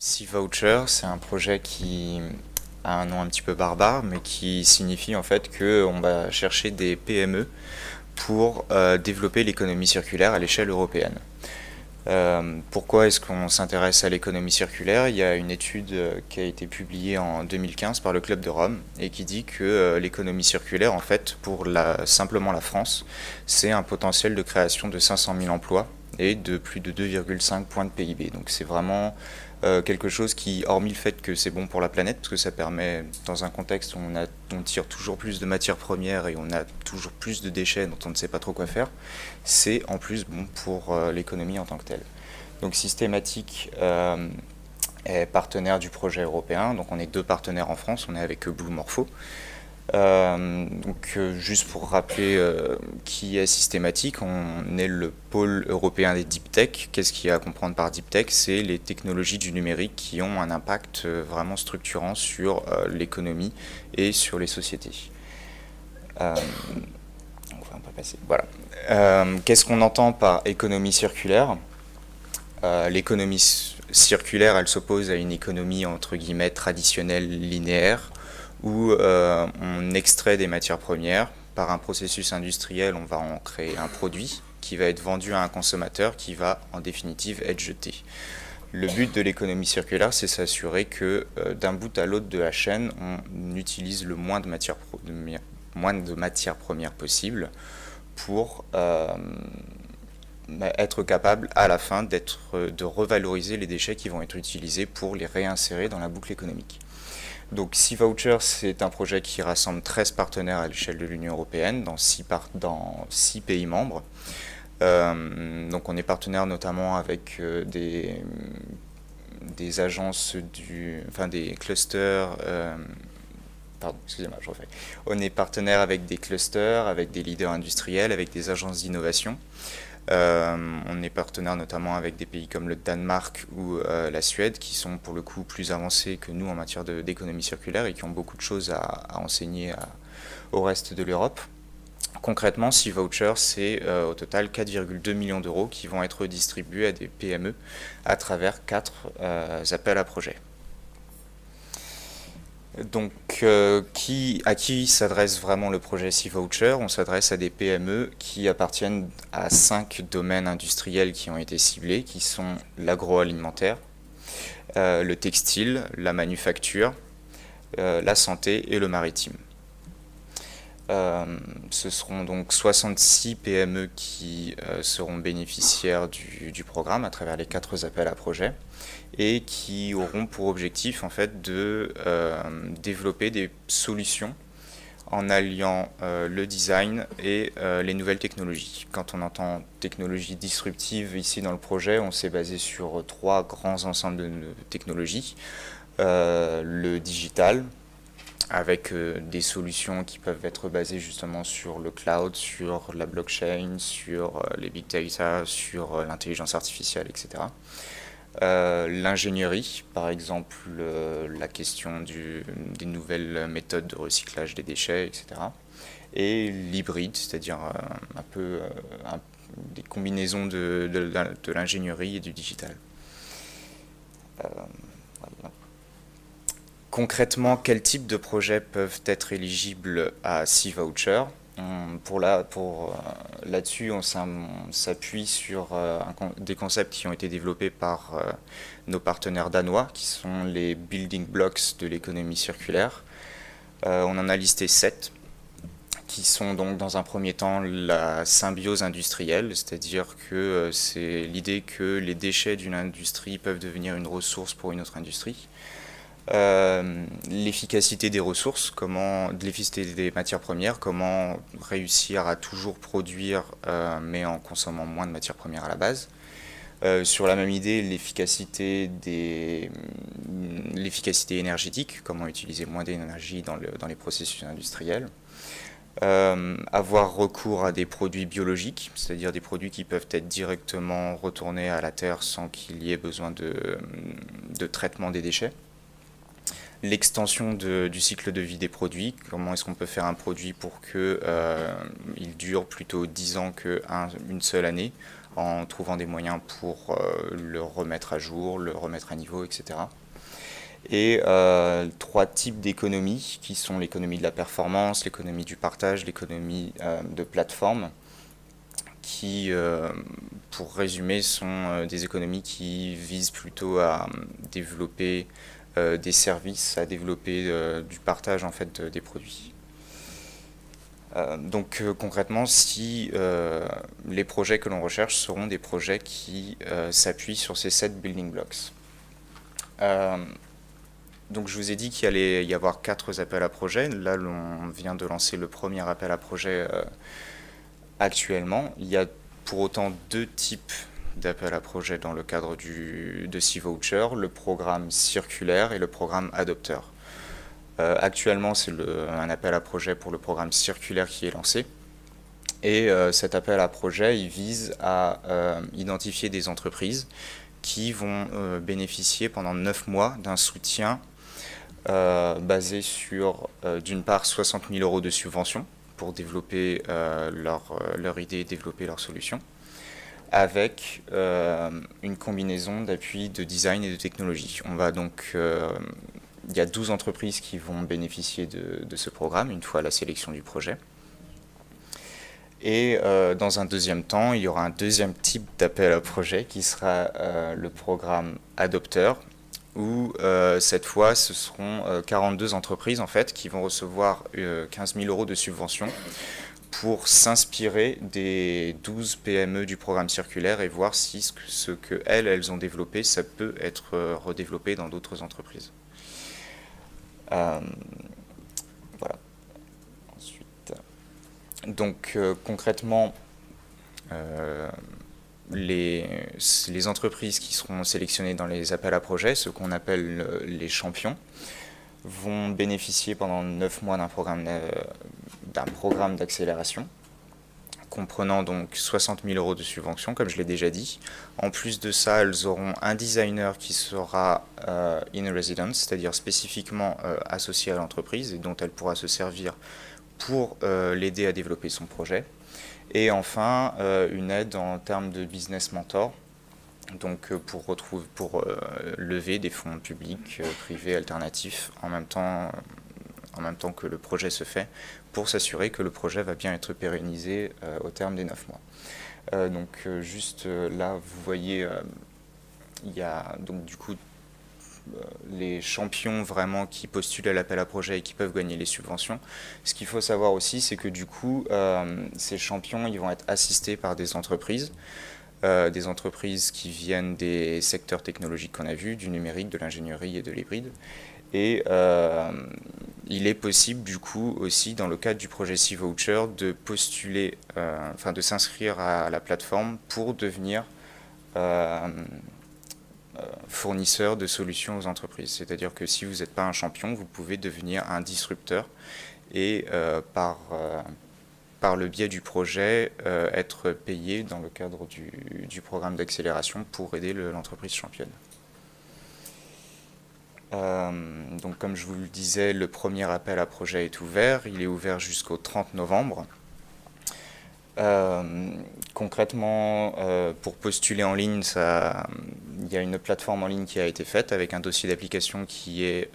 Sea Voucher, c'est un projet qui a un nom un petit peu barbare, mais qui signifie en fait qu'on va chercher des PME pour développer l'économie circulaire à l'échelle européenne. Pourquoi est-ce qu'on s'intéresse à l'économie circulaire? Il y a une étude qui a été publiée en 2015 par le Club de Rome et qui dit que l'économie circulaire, en fait, pour simplement la France, c'est un potentiel de création de 500 000 emplois et de plus de 2,5 points de PIB. Donc c'est vraiment quelque chose qui, hormis le fait que c'est bon pour la planète, parce que ça permet, dans un contexte où on tire toujours plus de matières premières et on a toujours plus de déchets dont on ne sait pas trop quoi faire, c'est en plus bon pour l'économie en tant que telle. Donc Systématique est partenaire du projet européen, donc on est deux partenaires en France, on est avec Blue Morpho. Juste pour rappeler qui est Systématique, on est le pôle européen des deep tech. Qu'est-ce qu'il y a à comprendre par deep tech? C'est les technologies du numérique qui ont un impact vraiment structurant sur l'économie et sur les sociétés. Euh, on va passer. Voilà. Qu'est-ce qu'on entend par économie circulaire? L'économie circulaire, elle s'oppose à une économie entre guillemets traditionnelle linéaire où on extrait des matières premières. Par un processus industriel, on va en créer un produit qui va être vendu à un consommateur qui va en définitive être jeté. Le but de l'économie circulaire, c'est s'assurer que d'un bout à l'autre de la chaîne, on utilise le moins de matières premières possible pour être capable à la fin de revaloriser les déchets qui vont être utilisés pour les réinsérer dans la boucle économique. Donc Sea Voucher, c'est un projet qui rassemble 13 partenaires à l'échelle de l'Union européenne dans 6 pays membres. Donc on est partenaire notamment avec des agences des clusters. Pardon, excusez-moi, je refais. On est partenaire avec des clusters, avec des leaders industriels, avec des agences d'innovation. On est partenaire notamment avec des pays comme le Danemark ou la Suède qui sont pour le coup plus avancés que nous en matière d'économie circulaire et qui ont beaucoup de choses à enseigner au reste de l'Europe. Concrètement, Sea Voucher, c'est au total 4,2 millions d'euros qui vont être distribués à des PME à travers 4 appels à projets. Donc, à qui s'adresse vraiment le projet Sea Voucher? On s'adresse à des PME qui appartiennent à 5 domaines industriels qui ont été ciblés, qui sont l'agroalimentaire, le textile, la manufacture, la santé et le maritime. Ce seront donc 66 PME qui seront bénéficiaires du programme à travers les 4 appels à projets et qui auront pour objectif en fait de développer des solutions en alliant le design et les nouvelles technologies. Quand on entend technologie disruptive ici dans le projet, on s'est basé sur 3 grands ensembles de technologies. Le digital, avec des solutions qui peuvent être basées justement sur le cloud, sur la blockchain, sur les big data, sur l'intelligence artificielle, etc. L'ingénierie, par exemple la question des nouvelles méthodes de recyclage des déchets, etc. Et l'hybride, c'est-à-dire un peu des combinaisons de l'ingénierie et du digital. Voilà. Concrètement, quel type de projets peuvent être éligibles à Sea Voucher? Là-dessus, on s'appuie sur des concepts qui ont été développés par nos partenaires danois, qui sont les building blocks de l'économie circulaire. On en a listé 7, qui sont donc dans un premier temps la symbiose industrielle, c'est-à-dire que c'est l'idée que les déchets d'une industrie peuvent devenir une ressource pour une autre industrie. L'efficacité des ressources, de l'efficacité des matières premières, comment réussir à toujours produire mais en consommant moins de matières premières à la base. Sur la même idée, l'efficacité énergétique, comment utiliser moins d'énergie dans les processus industriels. Avoir recours à des produits biologiques, c'est-à-dire des produits qui peuvent être directement retournés à la terre sans qu'il y ait besoin de traitement des déchets. l'extension du cycle de vie des produits. Comment est-ce qu'on peut faire un produit pour que il dure plutôt 10 ans qu'une seule année, en trouvant des moyens pour le remettre à jour, le remettre à niveau, etc. Et trois types d'économies qui sont l'économie de la performance, l'économie du partage, l'économie de plateforme, qui, pour résumer, sont des économies qui visent plutôt à développer des services, à développer du partage en fait des produits. Donc concrètement, si les projets que l'on recherche seront des projets qui s'appuient sur ces 7 building blocks. Donc je vous ai dit qu'il allait y avoir 4 appels à projets. Là, on vient de lancer le premier appel à projet actuellement. Il y a pour autant 2 types d'appels à projet dans le cadre de C-Voucher, le programme circulaire et le programme adopteur. Actuellement, c'est un appel à projet pour le programme circulaire qui est lancé. Et cet appel à projet, il vise à identifier des entreprises qui vont bénéficier pendant 9 mois d'un soutien basé sur, d'une part, 60 000 euros de subvention pour développer leur idée et développer leur solution, avec une combinaison d'appui de design et de technologie. Il y a 12 entreprises qui vont bénéficier de ce programme une fois la sélection du projet. Et dans un deuxième temps, il y aura un deuxième type d'appel à projet qui sera le programme adopteur, où cette fois ce seront 42 entreprises en fait qui vont recevoir 15 000 euros de subvention pour s'inspirer des 12 PME du programme circulaire et voir si ce que elles ont développé, ça peut être redéveloppé dans d'autres entreprises. Voilà. Ensuite, donc concrètement, les entreprises qui seront sélectionnées dans les appels à projets, ce qu'on appelle les champions, vont bénéficier pendant 9 mois d'un programme d'accélération, comprenant donc 60 000 euros de subvention, comme je l'ai déjà dit. En plus de ça, elles auront un designer qui sera in residence, c'est-à-dire spécifiquement associé à l'entreprise et dont elle pourra se servir pour l'aider à développer son projet. Et enfin, une aide en termes de business mentor, donc pour lever des fonds publics, privés, alternatifs, en même temps que le projet se fait, pour s'assurer que le projet va bien être pérennisé au terme des 9 mois. Donc juste là, vous voyez, il y a donc du coup les champions vraiment qui postulent à l'appel à projet et qui peuvent gagner les subventions. Ce qu'il faut savoir aussi, c'est que du coup, ces champions, ils vont être assistés par des entreprises qui viennent des secteurs technologiques qu'on a vus, du numérique, de l'ingénierie et de l'hybride. Et il est possible du coup aussi dans le cadre du projet C-Voucher de postuler, de s'inscrire à la plateforme pour devenir fournisseur de solutions aux entreprises. C'est-à-dire que si vous n'êtes pas un champion, vous pouvez devenir un disrupteur et par le biais du projet être payé dans le cadre du programme d'accélération pour aider l'entreprise championne. Donc comme je vous le disais, le premier appel à projet est ouvert. Il est ouvert jusqu'au 30 novembre. Concrètement, pour postuler en ligne, il y a une plateforme en ligne qui a été faite avec un dossier d'application qui est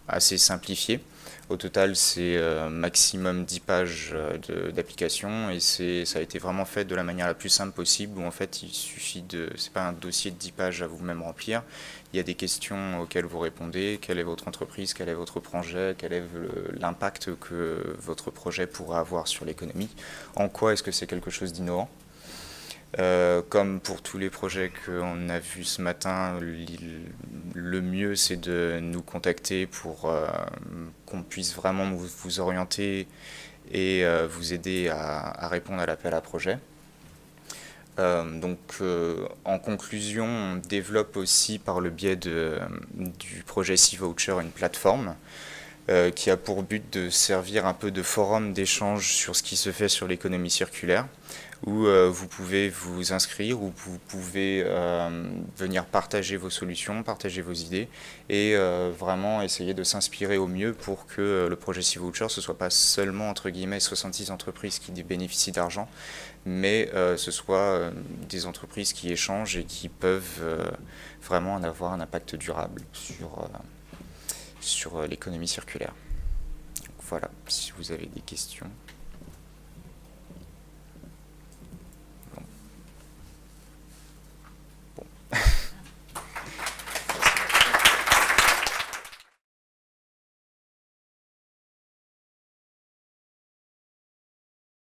assez simplifié. Au total, c'est maximum 10 pages d'application et ça a été vraiment fait de la manière la plus simple possible où en fait il suffit c'est pas un dossier de 10 pages à vous-même remplir, il y a des questions auxquelles vous répondez, quelle est votre entreprise, quel est votre projet, quel est l'impact que votre projet pourra avoir sur l'économie, en quoi est-ce que c'est quelque chose d'innovant. Comme pour tous les projets qu'on a vus ce matin, le mieux c'est de nous contacter pour qu'on puisse vraiment vous orienter et vous aider à répondre à l'appel à projet. En conclusion, on développe aussi par le biais du projet C-Voucher une plateforme qui a pour but de servir un peu de forum d'échange sur ce qui se fait sur l'économie circulaire, où vous pouvez vous inscrire, où vous pouvez venir partager vos solutions, partager vos idées, et vraiment essayer de s'inspirer au mieux pour que le projet Civoucher, ce soit pas seulement, entre guillemets, 66 entreprises qui bénéficient d'argent, mais ce soit des entreprises qui échangent et qui peuvent vraiment en avoir un impact durable sur l'économie circulaire. Donc voilà, si vous avez des questions.